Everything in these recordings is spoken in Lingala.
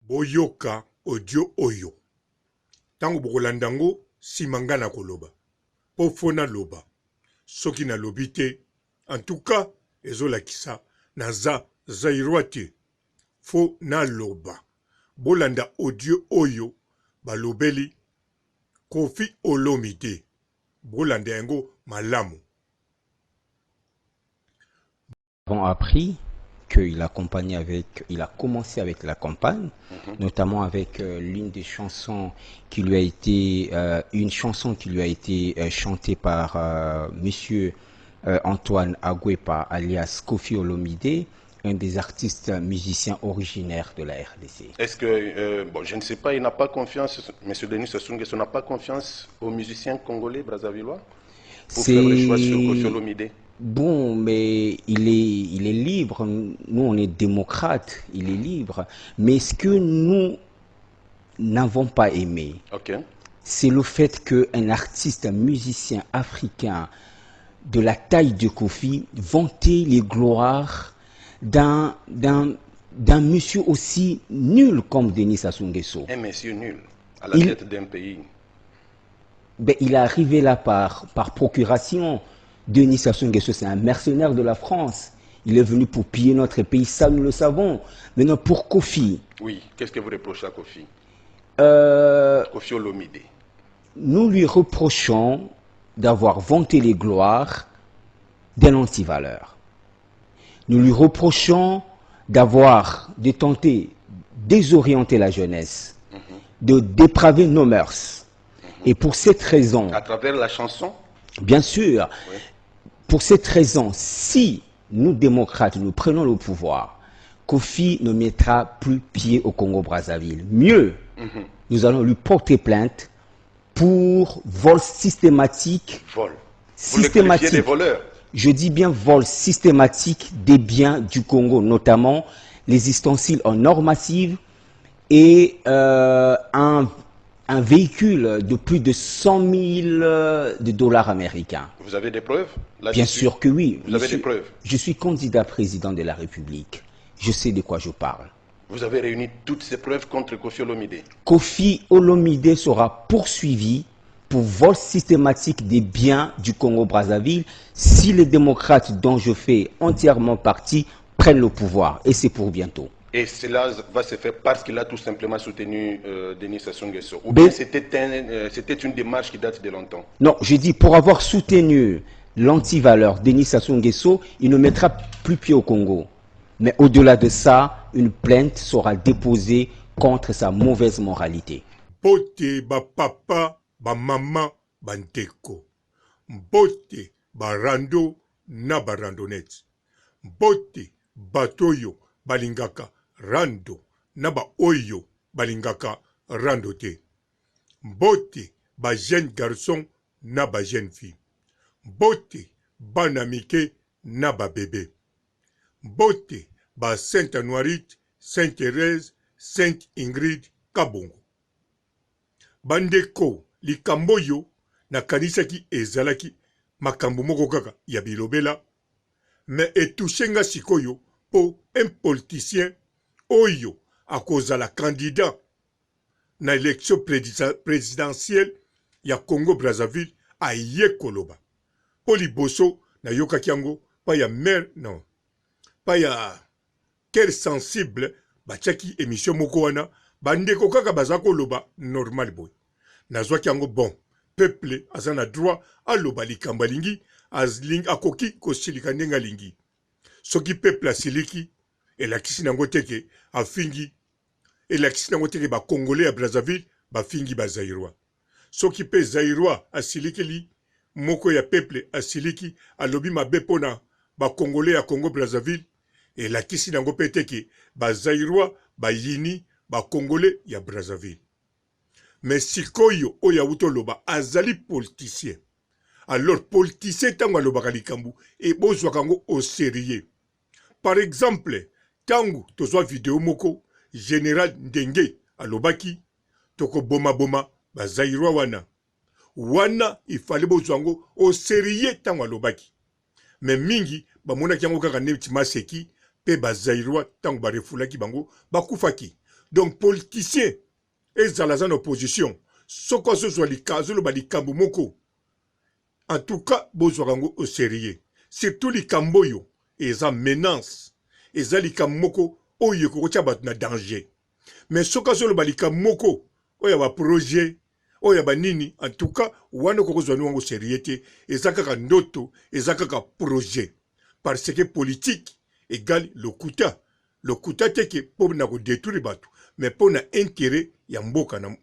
boyoka audio oyo. Tango bokolandango simanga na koloba. Pofona loba. Soki na lobite. En tout cas, ezolakisa naza zairwate. Fo na loba. Bolanda audio oyo balobeli Koffi Olomide. Bolanda yango malamu. Nous avons appris qu'il a commencé avec la campagne, notamment avec l'une des chansons qui lui a été, une chanson qui lui a été chantée par Monsieur Antoine Agwepa, alias Koffi Olomide, un des artistes musiciens originaires de la RDC. Est-ce que, bon, je ne sais pas, il n'a pas confiance, M. Denis Sassou Nguesso n'a pas confiance aux musiciens congolais, brazzavillois, pour faire le choix sur Koffi Olomide? Bon, mais il est libre. Nous, on est démocrates. Il est libre. Mais ce que nous n'avons pas aimé, c'est le fait qu'un artiste, un musicien africain de la taille de Koffi vantait les gloires d'un monsieur aussi nul comme Denis Sassou Nguesso. Un monsieur nul, à la tête d'un pays. Ben, il est arrivé là par procuration. Denis Sassou Nguesso, c'est un mercenaire de la France. Il est venu pour piller notre pays, ça nous le savons. Maintenant, pour Koffi. Oui, qu'est-ce que vous reprochez à Koffi? Koffi Olomide. Nous lui reprochons d'avoir vanté les gloires d'un antivaleur. Nous lui reprochons de tenter désorienter la jeunesse, de dépraver nos mœurs. Et pour cette raison... À travers la chanson? Bien sûr. Oui. Pour cette raison, si nous, démocrates, nous prenons le pouvoir, Koffi ne mettra plus pied au Congo-Brazzaville. Mieux, nous allons lui porter plainte pour vol systématique. Vol. Vous le qualifiez des voleurs? Je dis bien vol systématique des biens du Congo, notamment les ustensiles en or massive et un véhicule de plus de 100 000 $ américains. Vous avez des preuves? Bien sûr que oui. Vous avez des preuves? Je suis candidat président de la République. Je sais de quoi je parle. Vous avez réuni toutes ces preuves contre Koffi Olomide? Koffi Olomide sera poursuivi pour vol systématique des biens du Congo-Brazzaville si les démocrates dont je fais entièrement partie prennent le pouvoir. Et c'est pour bientôt. Et cela va se faire parce qu'il a tout simplement soutenu Denis Sassou Nguesso. Ou bien c'était une démarche qui date de longtemps? Non, je dis pour avoir soutenu l'antivaleur Denis Sassou Nguesso, il ne mettra plus pied au Congo. Mais au-delà de ça, une plainte sera déposée contre sa mauvaise moralité. Mbote ba papa, ba mama, ba ndeko. Mbote ba rando na ba randonnette. Mbote batoyo balingaka rando na ba oyo balingaka rando te. Mbote ba jeune garçon na ba jeune fille. Mbote bana mike na ba bébé. Mbote ba Sainte Anuarite, Sainte Thérèse, Sainte Ingrid Kabongo. Bandeko likambo yo na kanisaki ezalaki makambo moko kaka ya bilobela, mais etouchenga sikoyo po un politicien oyo akozala candidat na élection présidentielle ya Congo Brazzaville aye koloba. Po liboso na yokaki yango pa ya mère non. Pa ya quel sensible batiaki émission moko wana bandeko kaka baza koloba normal boy. Nazwaki yango bon peuple azana droit aloba likambo alingi akoki kosilika ndenge alingi. Soki peuple asiliki elakisi nango teke afingi elakisi nango teke ba Congolais ya Brazzaville bafingi ba Zaïrois. Soki pe Zaïrois asilikeli moko ya peuple asiliki alobi mabe pona ba Congolais ya Congo Brazzaville elakisi nango pe teke ba Zaïrois ba yini ba Congolais ya Brazzaville. Mais sikoyo oya utoloba azali politicien. Alors politicien tango alobaka likambu e bozwaka ngo au sérieux. Par exemple, tango tozwa vidéo moko général Ndenge alobaki toko boma ba Zaïrois wana il fallait bozwa ngo au sérieux tango alobaki. Mais mingi bamonaki yango kaka neti maseki pe ba Zaïrois tango ba refulaki bango bakufaki. Donc politicien ezala za na opposition soko azozwa azoloba likambo moko en tout cas bozwaka yango au sérieux surtout likambo oyo eza menace eza likambo moko oyo ekokotia bato na danger mais soko azoloba likambo moko oyo ya baprojet oyo ya banini en tout cas wana okokozwa yango sérieux te eza kaka ndoto eza kaka projet parce que politique égale lokuta te ke mpo na kodétruire bato mais mpo na intérêt ya mboka na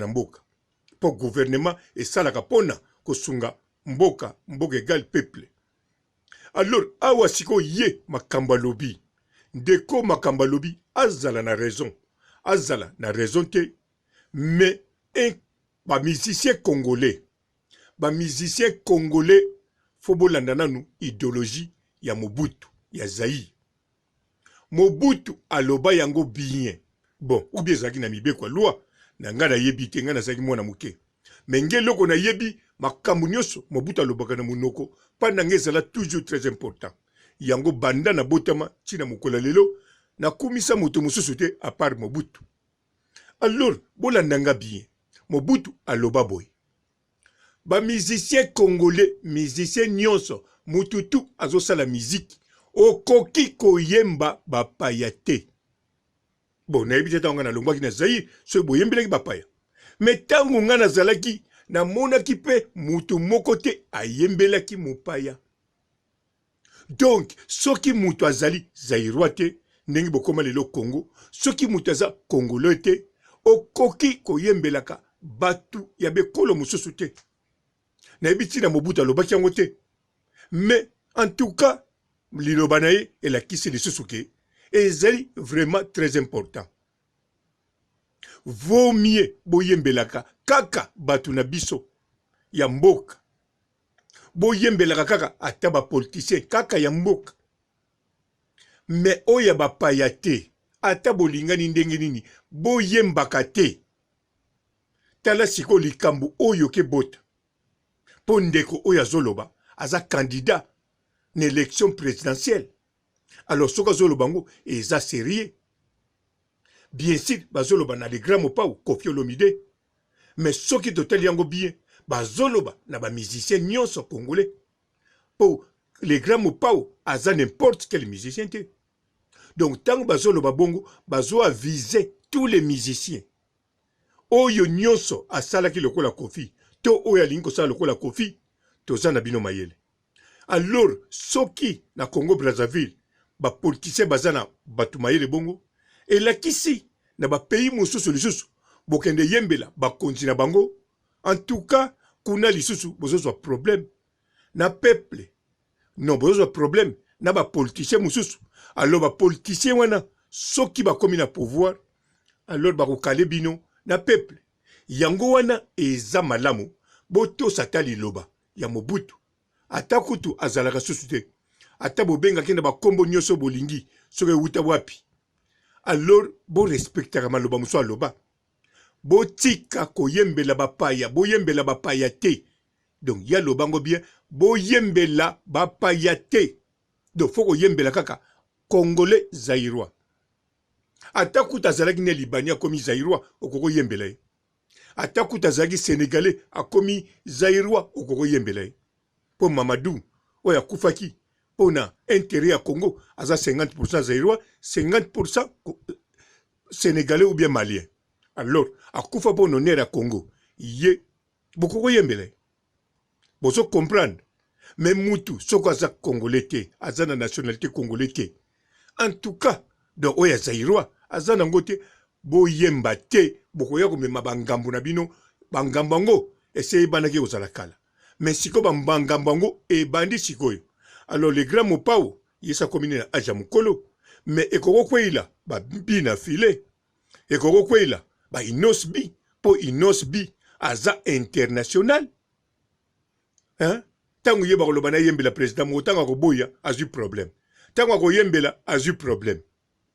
mboka mpo gouvernement esalaka mpona kosunga mboka égale peuple. Alors awa siko ye makambo alobi ndeko makambo alobi azala na raison te mais bamusicien congolais fo bolanda nanu idéologie ya Mobutu ya Zaïre. Mobutu aloba yango bien bon ou bien ezalaki na mibeko ya loi na nga nayebi te nga nazalaki mwana moke me nge eloko nayebi makambo nyonso Mobutu alobaka na monoko mpa na nga ezala toujours très important yango banda na botama ntina mokolo lelo nakumisa moto mosusu te à part Mobutu. Alors bolanda nga bien Mobutu aloba boye bamusicien congolais musicien nyonso mututu azosala musique okoki koyemba bapaya te. Bon nayebi te ntango nga nalongwaki na Zaïre soki boyembelaki bapaya me ntango nga nazalaki namonaki mpe mutu moko te ayembelaki mopaya. Donc soki mutu azali Zaïrois te ndenge bokoma lelo Congo soki mutu aza congolais te okoki koyembelaka batu ya bekolo mosusu te. Nayebi ntina Mobutu alobaki yango te mais en tout cas liloba na ye elakisi lisusu ke ezali vraiment très important. Vaut mieux boyembelaka kaka batu na biso ya mboka boyembelaka kaka ata bapoliticien kaka ya mboka mais oyo bapaya te ata bolingani ndenge nini boyembaka te. Tala siko likambo oyo ke bota mpo ndeko oyo azoloba aza candidat na élection présidentielle. Alors soki azoloba ngo eza sérieux bien sûr bazoloba na le grand mopao Koffi Olomide mais soki totali yango bien bazoloba na bamusicien nyonso congolais mpo le grand mopao aza n'importe quel musicien te. Donc ntango bazoloba bongo bazoavise tous les musiciens oyo nyonso asalaki lokola Koffi to oyo alingi kosala lokola Koffi toza na bino mayele. Alors soki na Congo Brazzaville bapoliticien baza na batu mayele bongo elakisi na bapays mosusu lisusu bokende yembela bakonzi na bango en tout cas kuna lisusu bozozwa problème na peuple non bozozwa problème na bapoliticien mosusu. Alors bapoliticien wana soki bakomi na pouvoir alors bakokale bino na peuple yango wana eza malamu botosa ata liloba ya Mobutu ata kutu azalaka susu te ata bobengaki na bakombo nyonso bolingi soki euta wapi. Alors bo respectaka maloba mosusu aloba botika koyembela bapaya boyembela bapaya te. Donc ya lobango bien boyembela bapaya te. Donc faut koyembela kaka congolais zaïrois ata kutu azalaki ne libani akomi zaïrois okoko yembela ye ata kutu azalaki sénégalais akomi zaïrois okoko yembela ye mpo Mamadou oyo akufaki mpona intérêt ya Congo aza 50% zaïrois 50% sénégalais ou bien malien. Alors akufa mpo honneur ya Congo ye bokoko yembela ye bozo comprendre. Mais mutu soko aza congolais te aza na nationalité congolais te en tout cas donc oyo zaïrois aza nango te boyemba te bokoya komema bangambo na bino bangambo yango ese ebanaki kozala kala mais siko bangambo yango ebandi sikoyo. Alors le grand mopao yesa komine na aja mokolo mais ekoko kweila babi na file ekoko kweila ba inosbi po inosbi aza international hein. Tango yeba koloba na yembela président mo tanga koboya azu problème tango koyembela azu problème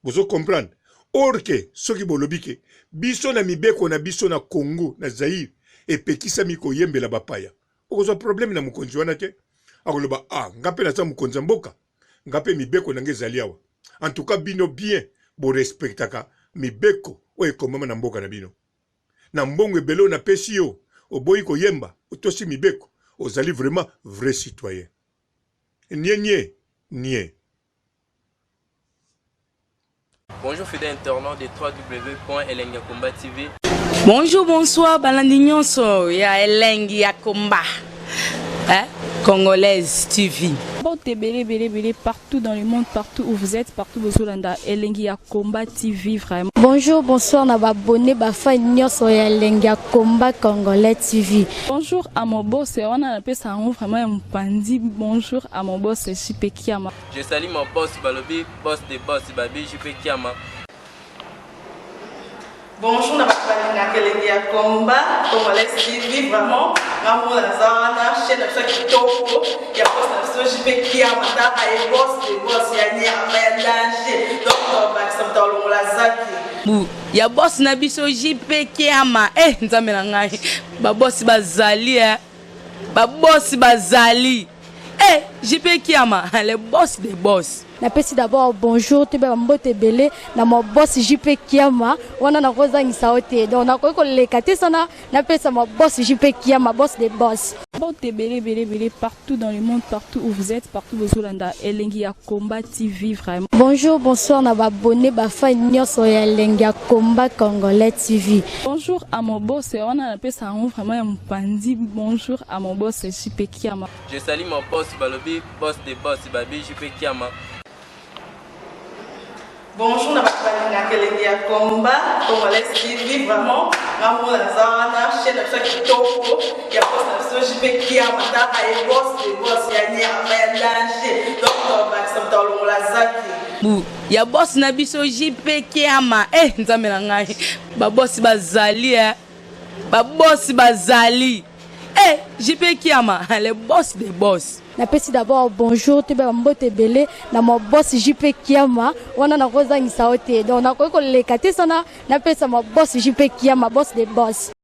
bozo comprendre. Or que soki bolobike biso na mibeko na biso na Congo na Zaïre epekisa miko yembela bapaya okozwa problème na mokonzi wana te akoloba ngape na sa mokonzi mboka ngape mibeko na ngezali awa. En tout cas bino bien bo respectaka mibeko oyo ekomama na mboka na bino. Na mbongo ebele na pesi yo, oboyi koyemba, otosi mibeko, ozali vraiment vrai citoyen. Nie. Bonjour fidèles internautes de www.elengiakomba TV. Bonjour, bonsoir, balandi nyonso ya Elengi ya Komba. Congolaise TV. Bon, belé partout dans le monde, partout où vous êtes, partout où vous êtes, Elengi ya Komba TV vraiment. Bonjour, bonsoir, na abonné ba fa nyonso ya Elengi ya Komba Congolais TV. Bonjour à mon boss, on a appelé ça vraiment un pandi. Bonjour à mon boss, JP Kiama. Je salue mon boss Balobi, boss des boss Babi, JP Kiama. Bonjour, na Elengi ya Komba Congolais TV vraiment. Maman la zana, chaîne de kitoko, ya boss na JP Kiama, ta ay boss des boss ya ni ya danger. Donc ba samta lo la zaki. Ya boss na biso JP Kiama. Nzambe na ngai. Ba boss bazali ba boss bazali. JP Kiama, le boss des boss. Napesi d'abord bonjour, tu peux mbote belé na mon boss JP Kiama, wana na kozangisa ote. Donc na ko lekate sana, napesa mon boss JP Kiama, boss des boss. Bon, belé partout dans le monde, partout où vous êtes, partout où vous êtes, Elengi ya Komba TV vraiment. Bonjour, bonsoir, na abonné ba fa nyonso ya Elengi ya Komba Congolais TV. Bonjour à mon boss, on a appelé ça vraiment un pandi. Bonjour à mon boss JP Kiama. Je salue mon boss Balobi, boss des boss Babi, JP Kiama. Bonjour, na Elengi ya Komba Congolais TV vraiment. Maman la zana, chaîne de kitoko, ya boss na JP Kiama, ta ay boss des boss ya ni ya danger. Donc ba samta lo la zaki. Ya boss na biso JP Kiama. Nzambe na ngai. Ba boss bazali ba boss bazali. JP Kiama, le boss des boss. Napesi d'abord bonjour, tu peux mbote belé na mon boss JP Kiama, wana na kozangisa ote. Donc na ko lekate sana, napesa mon boss JP Kiama, boss des boss.